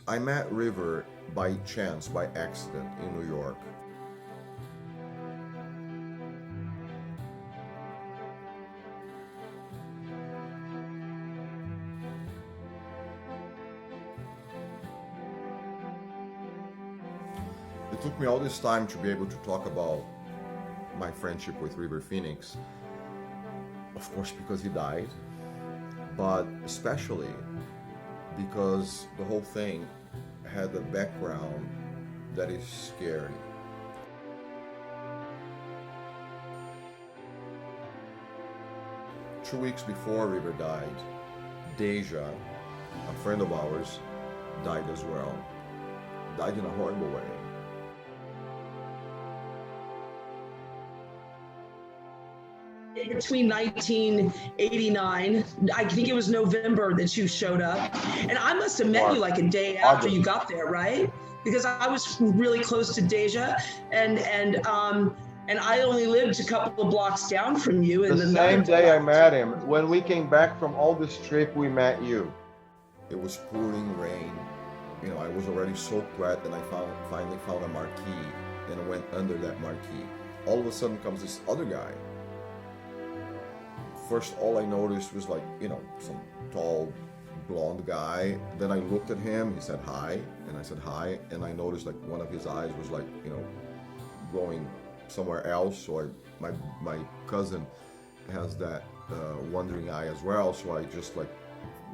I met River by chance, by accident in New York. It took me all this time to be able to talk about my friendship with River Phoenix, of course, because he died, but especially because the whole thing had a background that is scary. 2 weeks before River died, Deja, a friend of ours, died as well. Died in a horrible way. Between 1989, I think it was November that you showed up, and I must have met you like a day after you got there, right? Because I was really close to Deja, and I only lived a couple of blocks down from you. The same day I met him. When we came back from all this trip, we met you. It was pouring rain. You know, I was already soaked wet, and I finally found a marquee and I went under that marquee. All of a sudden comes this other guy. First, all I noticed was like, you know, some tall, blonde guy. Then I looked at him, he said hi, and I said hi, and I noticed like one of his eyes was like, you know, going somewhere else. So my cousin has that wandering eye as well, so I just like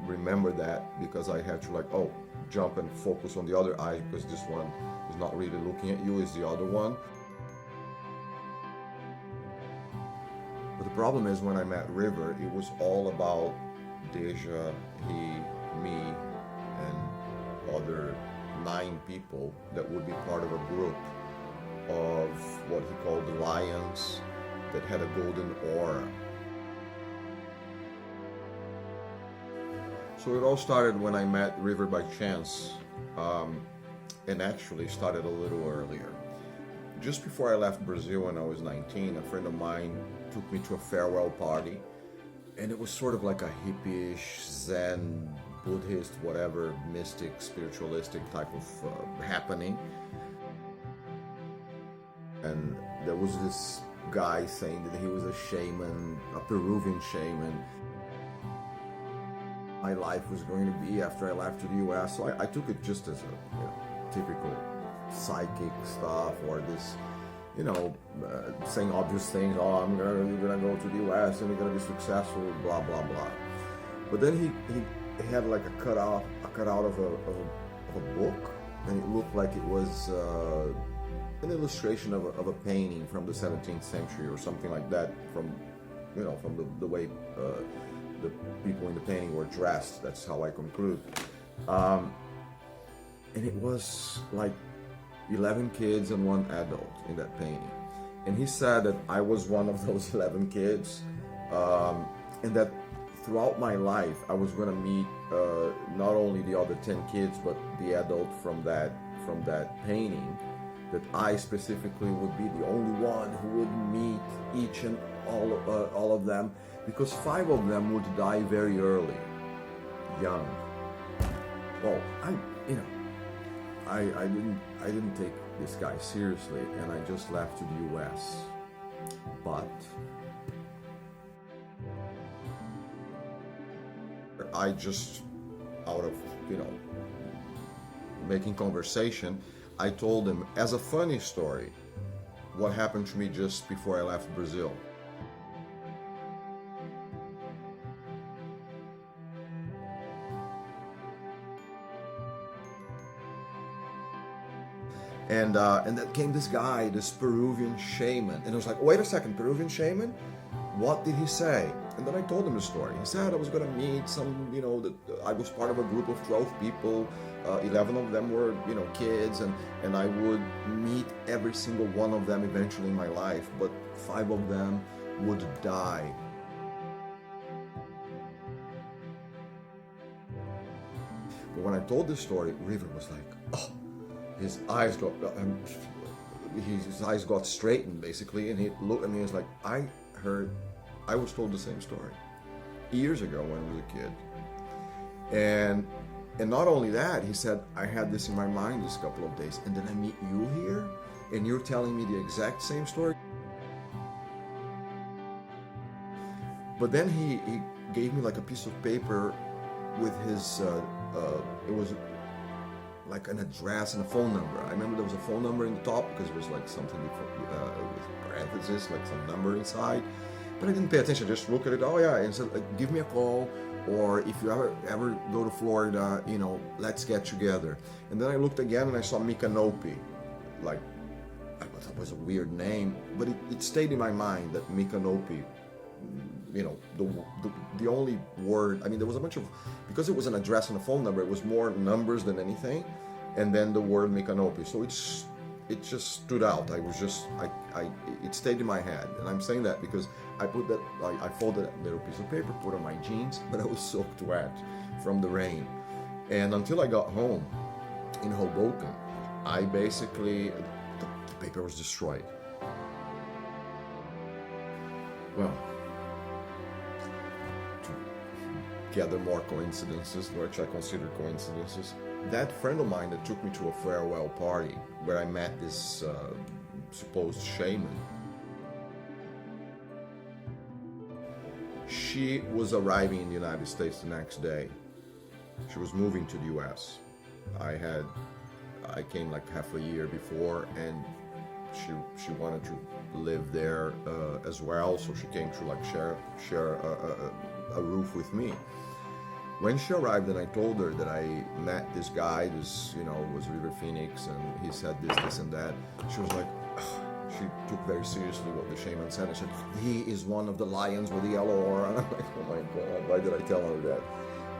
remember that because I had to like, oh, jump and focus on the other eye because this one is not really looking at you, is the other one. But the problem is when I met River, it was all about Deja, he, me, and other 9 people that would be part of a group of what he called the Lions that had a golden aura. So it all started when I met River by chance, and actually started a little earlier. Just before I left Brazil when I was 19, a friend of mine took me to a farewell party, and it was sort of like a hippie-ish, Zen, Buddhist, whatever, mystic, spiritualistic type of happening. And there was this guy saying that he was a shaman, a Peruvian shaman. My life was going to be after I left to the US, so I took it just as a, you know, typical psychic stuff, or this, you know, saying obvious things. Oh, you're gonna go to the US and you're gonna be successful, blah blah blah. But then he had like a cutout of a book, and it looked like it was an illustration of a painting from the 17th century or something like that. From, you know, from the way the people in the painting were dressed. That's how I conclude. And it was like 11 kids and 1 adult in that painting. And he said that I was one of those 11 kids, and that throughout my life I was going to meet not only the other 10 kids but the adult from that painting, that I specifically would be the only one who would meet each and all of them, because 5 of them would die very early, young. Well, I didn't take this guy seriously, and I just left to the US. But I just, out of, you know, making conversation, I told him as a funny story what happened to me just before I left Brazil. And then came this guy, this Peruvian shaman. And I was like, wait a second, Peruvian shaman? What did he say? And then I told him the story. He said I was going to meet some, you know, that I was part of a group of 12 people. 11 of them were, you know, kids. And I would meet every single one of them eventually in my life. But 5 of them would die. But when I told this story, River was like, oh. His eyes got straightened basically, and he looked at me and was like, I was told the same story years ago when I was a kid, and And not only that, he said, I had this in my mind this couple of days, and then I meet you here, and you're telling me the exact same story. But then he gave me like a piece of paper with his, it was like an address and a phone number. I remember there was a phone number in the top because it was like something with parentheses, like some number inside. But I didn't pay attention, I just looked at it, oh yeah, and said, give me a call, or if you ever go to Florida, you know, let's get together. And then I looked again and I saw Micanopy. Like, I thought it was a weird name, but it stayed in my mind that Micanopy, you know, the only word, I mean, there was a bunch of, because it was an address and a phone number, it was more numbers than anything, and then the word Micanopy. So it just stood out. I was just, it stayed in my head. And I'm saying that because I put that, I folded that little piece of paper, put on my jeans, but I was soaked wet from the rain. And until I got home in Hoboken, I basically, the paper was destroyed. Well, gather more coincidences, which I consider coincidences. That friend of mine that took me to a farewell party where I met this supposed shaman, she was arriving in the United States the next day. She was moving to the US. I came like half a year before, and she wanted to live there as well, so she came to like share a roof with me. When she arrived and I told her that I met this guy, this, you know, was River Phoenix, and he said this and that, she was like, ugh. She took very seriously what the shaman said, and she said, he is one of the lions with the yellow aura. And I'm like, oh my God, why did I tell her that?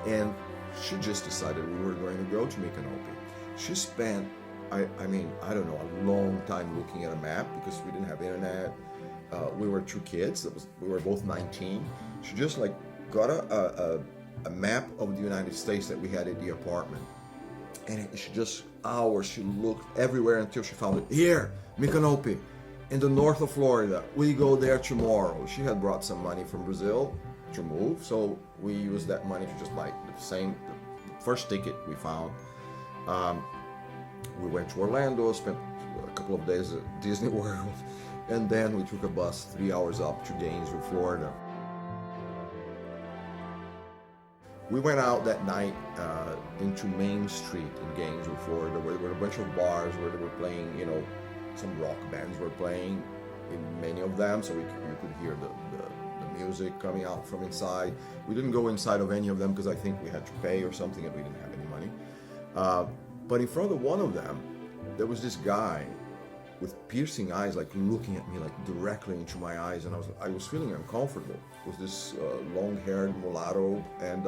And she just decided we were going to go to Micanopy. She spent, I mean, I don't know, a long time looking at a map because we didn't have internet. We were two kids, we were both 19. She just like got a map of the United States that we had at the apartment. And she just hours, she looked everywhere until she found it. Here, Micanopy, in the north of Florida. We go there tomorrow. She had brought some money from Brazil to move, so we used that money to just buy the first ticket we found. We went to Orlando, spent a couple of days at Disney World, and then we took a bus 3 hours up to Gainesville, Florida. We went out that night into Main Street in Gainesville, Florida, where there were a bunch of bars where they were playing, you know, some rock bands were playing in many of them, so you could hear the music coming out from inside. We didn't go inside of any of them because I think we had to pay or something and we didn't have any money. But in front of one of them, there was this guy with piercing eyes, like looking at me like directly into my eyes, and I was feeling uncomfortable. It was this long-haired mulatto, and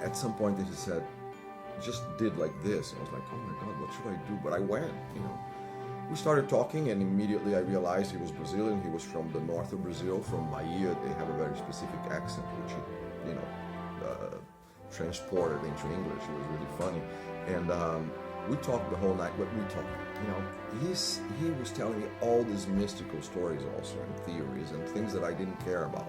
at some point he said, just did like this. And I was like, oh my God, what should I do? But I went, you know. We started talking, and immediately I realized he was Brazilian. He was from the north of Brazil, from Bahia. They have a very specific accent, which he, you know, transported into English. It was really funny. And we talked the whole night, but we talked, you know, he was telling me all these mystical stories also, and theories and things that I didn't care about.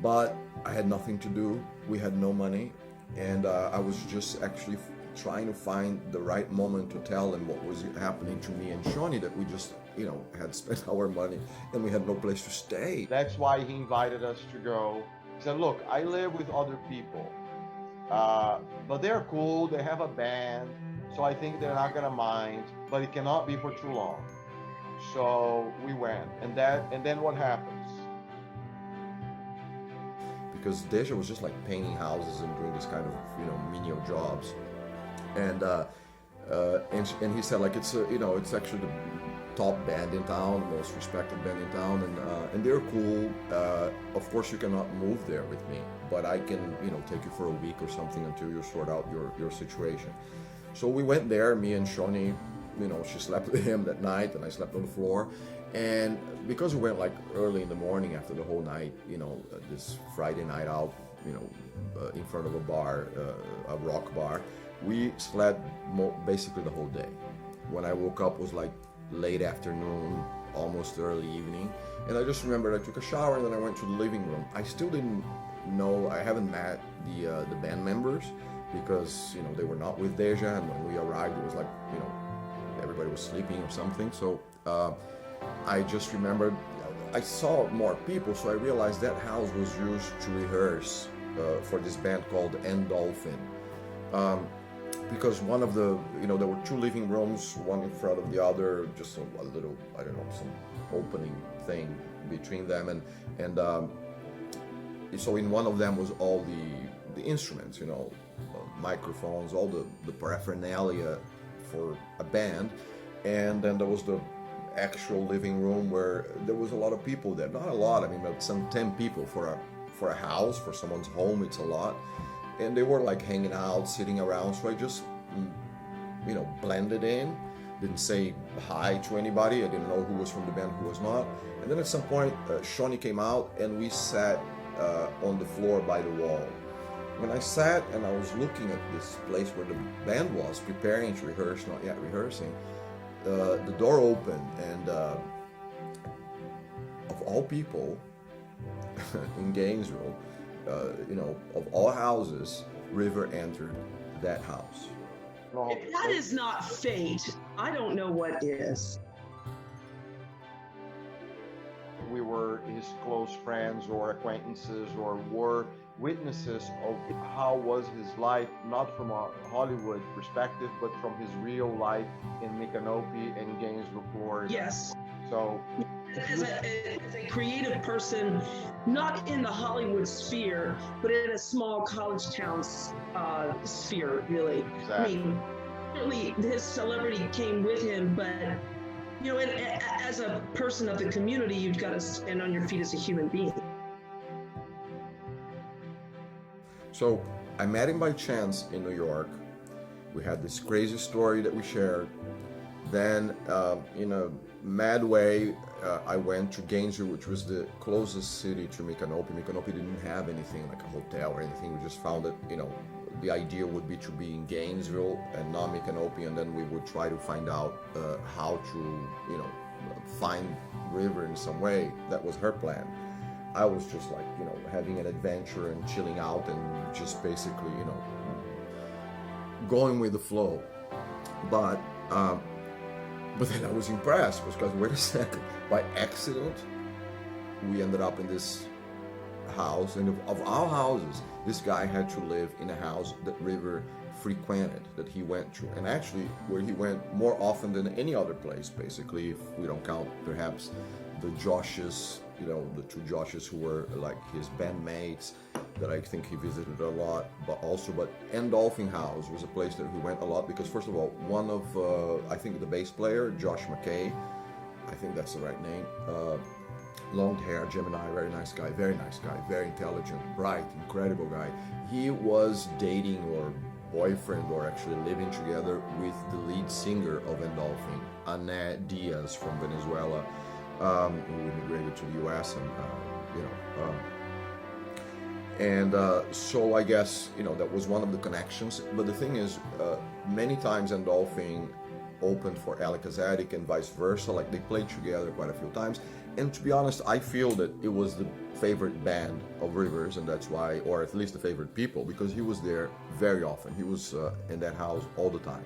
But I had nothing to do. We had no money. And I was just actually trying to find the right moment to tell him what was happening to me and Shawnee, that we just, you know, had spent our money and we had no place to stay. That's why he invited us to go. He said, look, I live with other people, but they're cool. They have a band, so I think they're not gonna mind, but it cannot be for too long. So we went, and then what happens? Because Deja was just like painting houses and doing this kind of, you know, menial jobs, and he said like it's you know, it's actually the top band in town, the most respected band in town, and they're cool. Of course you cannot move there with me, but I can, you know, take you for a week or something until you sort out your situation. So we went there, me and Shawnee, you know, she slept with him that night and I slept on the floor. And because we went like early in the morning after the whole night, you know, this Friday night out, you know, in front of a bar, a rock bar, we slept basically the whole day. When I woke up, it was like late afternoon, almost early evening. And I just remembered I took a shower and then I went to the living room. I still didn't I haven't met the band members because they were not with Deja, and when we arrived, it was like everybody was sleeping or something. So I just remembered I saw more people, so I realized that house was used to rehearse for this band called Endolphin. Because one of the, there were two living rooms, one in front of the other, just a little, I don't know, some opening thing between them, and so in one of them was all the instruments, microphones, all the paraphernalia for a band, and then there was the actual living room where there was a lot of people there. Not a lot, I mean, but some 10 people for a house, for someone's home, it's a lot. And they were like hanging out, sitting around, so I just, blended in, didn't say hi to anybody, I didn't know who was from the band, who was not. And then at some point, Shawnee came out and we sat on the floor by the wall. When I sat and I was looking at this place where the band was, preparing to rehearse, not yet rehearsing, the door opened, and of all people in Gainesville, of all houses, River entered that house. If that is not fate, I don't know what is. We were his close friends or acquaintances, or were witnesses of how was his life, not from a Hollywood perspective, but from his real life in Micanopy and Gainesville, Florida. Yes. So as a creative person, not in the Hollywood sphere, but in a small college town sphere, really. Exactly. I mean, certainly his celebrity came with him, but and as a person of the community, you've got to stand on your feet as a human being. So I met him by chance in New York. We had this crazy story that we shared. Then in a mad way, I went to Gainesville, which was the closest city to Micanopy. Micanopy didn't have anything like a hotel or anything. We just found that, the idea would be to be in Gainesville and not Micanopy, and then we would try to find out how to, find River in some way. That was her plan. I was just like, having an adventure and chilling out and just basically, going with the flow. But then I was impressed because, wait a second, by accident, we ended up in this house, and of all houses, this guy had to live in a house that River frequented, that he went to, and actually where he went more often than any other place, basically, if we don't count perhaps the Joshes, the two Joshes who were like his bandmates that I think he visited a lot, but Endolphin House was a place that he went a lot because, first of all, one of, I think the bass player, Josh McKay, I think that's the right name, long hair, Gemini, very nice guy, very intelligent, bright, incredible guy. He was dating or boyfriend or actually living together with the lead singer of Endolphin, Ana Diaz from Venezuela, who immigrated to the U.S. and so I guess that was one of the connections. But the thing is, many times Endolphin opened for Alec Azadik and vice versa. Like, they played together quite a few times. And to be honest, I feel that it was the favorite band of Rivers, and that's why, or at least the favorite people, because he was there very often. He was in that house all the time.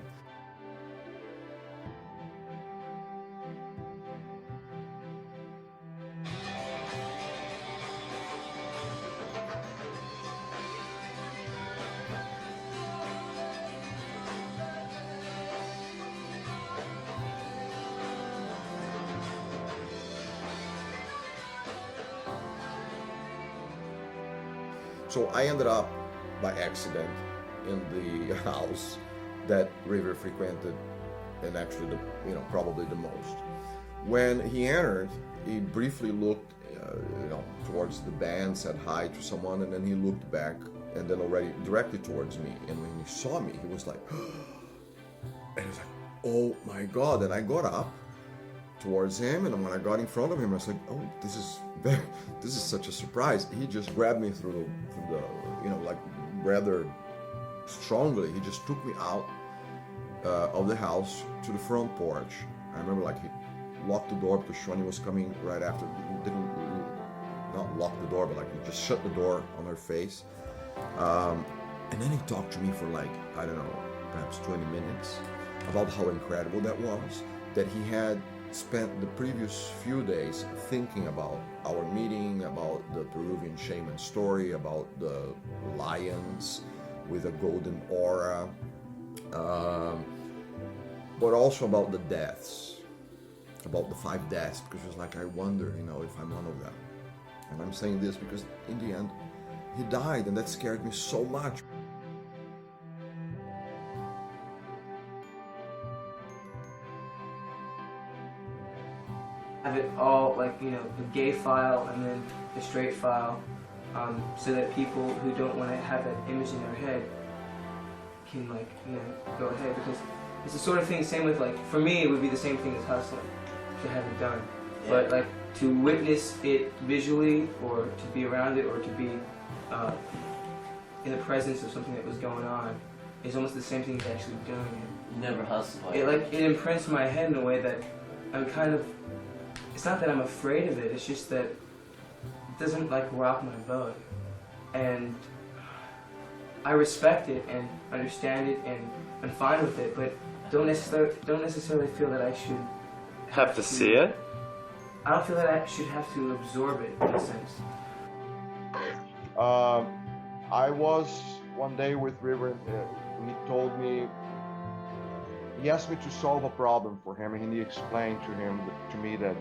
So I ended up by accident in the house that River frequented, and actually probably the most. When he entered, he briefly looked towards the band, said hi to someone, and then he looked back and then already directly towards me. And when he saw me, he was like, and he was like, oh my God. And I got up towards him, and when I got in front of him, I was like, oh, this is such a surprise. He just grabbed me through the like rather strongly. He just took me out of the house to the front porch. I remember like he locked the door because Shawnee was coming right after. He didn't not lock the door, but like he just shut the door on her face. And then he talked to me for like, I don't know, perhaps 20 minutes about how incredible that was, that he had spent the previous few days thinking about our meeting, about the Peruvian shaman story, about the lions with a golden aura, but also about the deaths, about the 5 deaths, because he was like, I wonder, if I'm one of them. And I'm saying this because in the end, he died, and that scared me so much. Have it all like, the gay file and then the straight file, so that people who don't want to have that image in their head can go ahead, because it's the sort of thing, same with like, for me it would be the same thing as hustling, to have it done. Yeah. But like to witness it visually, or to be around it, or to be in the presence of something that was going on, is almost the same thing as actually doing it. You never hustle. It imprints my head in a way that I'm kind of, it's not that I'm afraid of it, it's just that it doesn't like rock my boat. And I respect it and understand it, and I'm fine with it, but don't necessarily feel that I should have to see it. I don't feel that I should have to absorb it, in a sense. I was one day with River, he told me, he asked me to solve a problem for him, and he explained to me that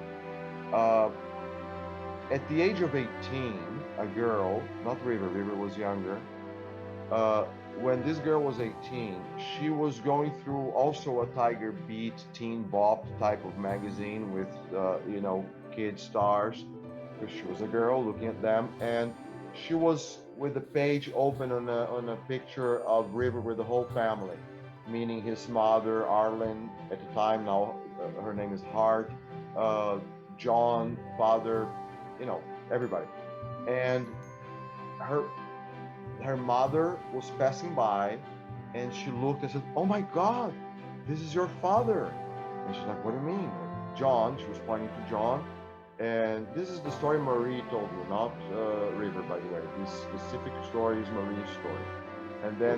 at the age of 18, a girl, not River was younger, when this girl was 18, she was going through also a Tiger Beat, Teen Bop type of magazine with, kid stars, because she was a girl looking at them, and she was with the page open on a picture of River with the whole family, meaning his mother, Arlen, at the time, now her name is Hart, John, father, everybody. And her mother was passing by, and she looked and said, "Oh my God, this is your father." And she's like, "What do you mean?" John, she was pointing to John. And this is the story Marie told me, not River, by the way. This specific story is Marie's story. And then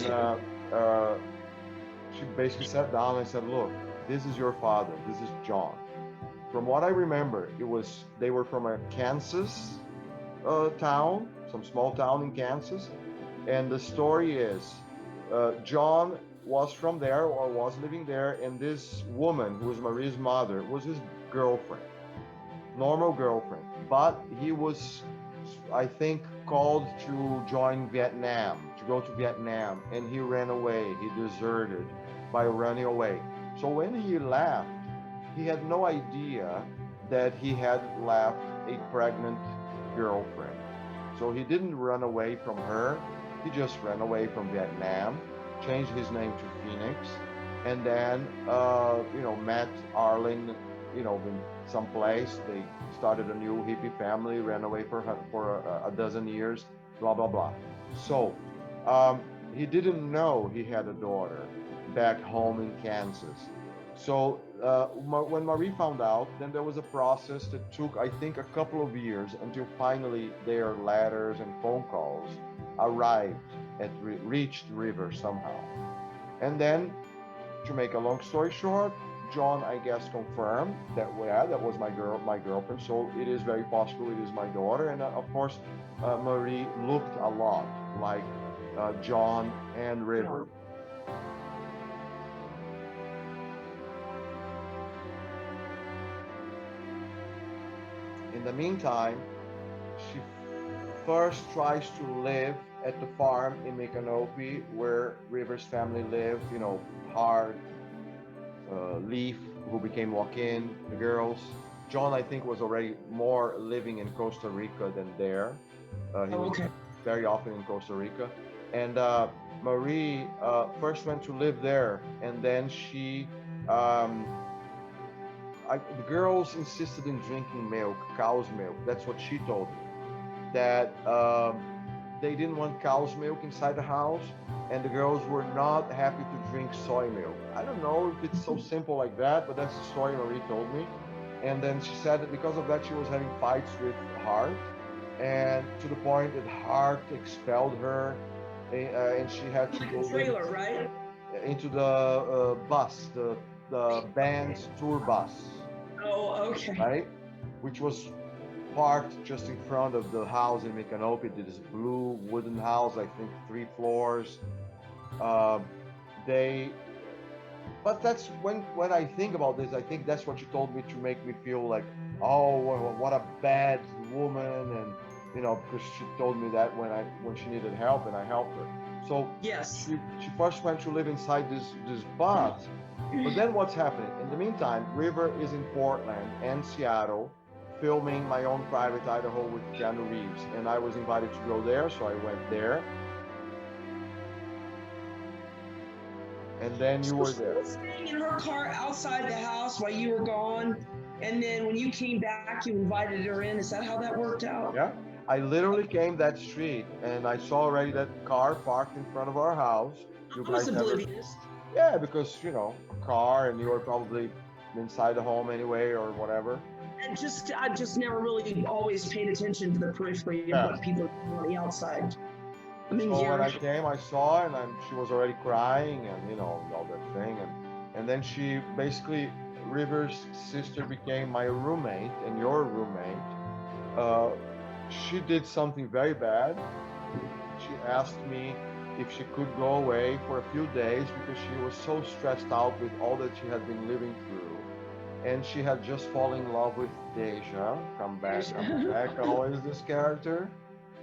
she basically sat down and said, "Look, this is your father. This is John." From what I remember, they were from a Kansas town, some small town in Kansas. And the story is, John was from there, or was living there, and this woman, who was Marie's mother, was his girlfriend. Normal girlfriend, but he was, I think, called to join Vietnam, to go to Vietnam, and he ran away. He deserted by running away. So when he left, he had no idea that he had left a pregnant girlfriend. So he didn't run away from her. He just ran away from Vietnam, changed his name to Phoenix, and then, met Arlen, in some place. They started a new hippie family, ran away for a dozen years, blah, blah, blah. So he didn't know he had a daughter back home in Kansas. So when Marie found out, then there was a process that took, I think, a couple of years until finally their letters and phone calls reached River somehow. And then, to make a long story short, John, I guess, confirmed that, that was my girlfriend, so it is very possible it is my daughter. And of course, Marie looked a lot like John and River. In the meantime, she first tries to live at the farm in Micanopy, where River's family lived, hard, Leaf, who became Joaquin, the girls. John, I think, was already more living in Costa Rica than there. He was very often in Costa Rica. And Marie first went to live there, and then she, the girls insisted in drinking milk, cow's milk. That's what she told me. That they didn't want cow's milk inside the house, and the girls were not happy to drink soy milk. I don't know if it's so simple like that, but that's the story Marie told me. And then she said that because of that, she was having fights with Hart, and to the point that Hart expelled her, and she had to Like go a live trailer, right? into the bus, the band's tour bus, Oh, okay. right? Which was parked just in front of the house in Micanopy. This blue wooden house, I think 3 floors. Um, they, but that's when I think about this, I think that's what you told me to make me feel like, oh, what a bad woman, and because she told me that when she needed help, and I helped her. So Yes. she first went to live inside this bus, but then what's happening? In the meantime, River is in Portland and Seattle filming My Own Private Idaho with Keanu Reeves, and I was invited to go there, so I went there. And then you So were she there. was staying in her car outside the house while you were gone, and then when you came back, you invited her in. Is that how that worked out? Yeah. I literally came that street and I saw already that car parked in front of our house. You I was guys never. oblivious. Yeah, because a car, and you were probably inside the home anyway or whatever. And I just never really always paid attention to the periphery of Yeah. what people are doing on the outside. I mean, So when here. I came, I saw, and she was already crying, and all that thing, and then she basically, River's sister became my roommate and your roommate. Uh, she did something very bad. She asked me if she could go away for a few days because she was so stressed out with all that she had been living through. And she had just fallen in love with Deja. Come back, always this character.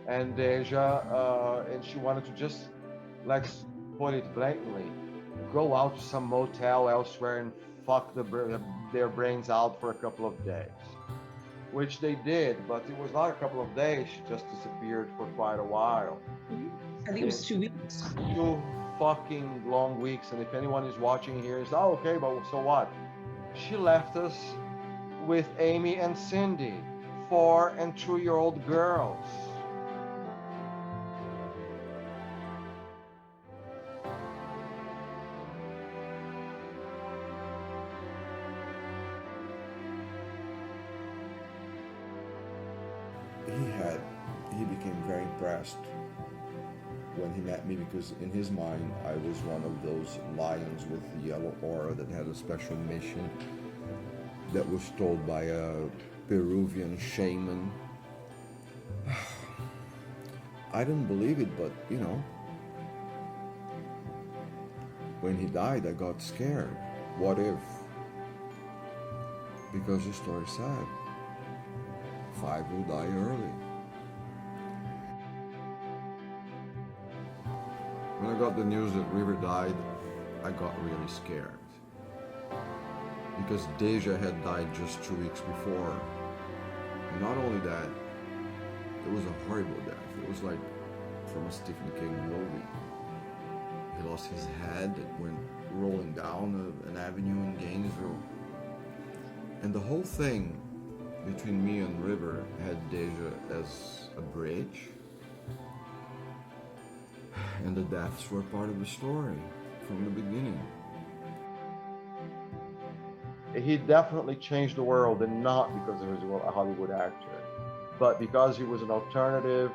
And Deja, and she wanted to just, let's put it blatantly, go out to some motel elsewhere and fuck their brains out for a couple of days. Which they did, but it was not a couple of days. She just disappeared for quite a while. I think it was 2 weeks. 2 fucking long weeks. And if anyone is watching here, is okay, but so what? She left us with Amy and Cindy, 4 and 2-year-old girls. He became very impressed when he met me, because in his mind I was one of those lions with the yellow aura that had a special mission that was told by a Peruvian shaman. I didn't believe it, but when he died I got scared. What if? Because the story said 5 will die early. When I got the news that River died, I got really scared. Because Deja had died just 2 weeks before. And not only that, it was a horrible death. It was like from a Stephen King movie. He lost his head, it went rolling down an avenue in Gainesville. And the whole thing between me and River had Deja as a bridge. And the deaths were part of the story from the beginning. He definitely changed the world, and not because he was a Hollywood actor, but because he was an alternative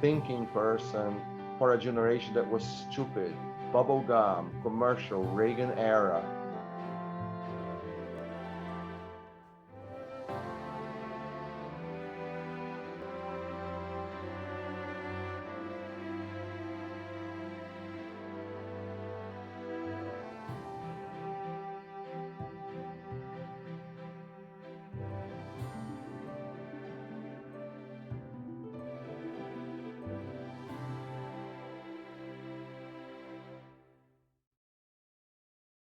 thinking person for a generation that was stupid. Bubblegum, commercial, Reagan era.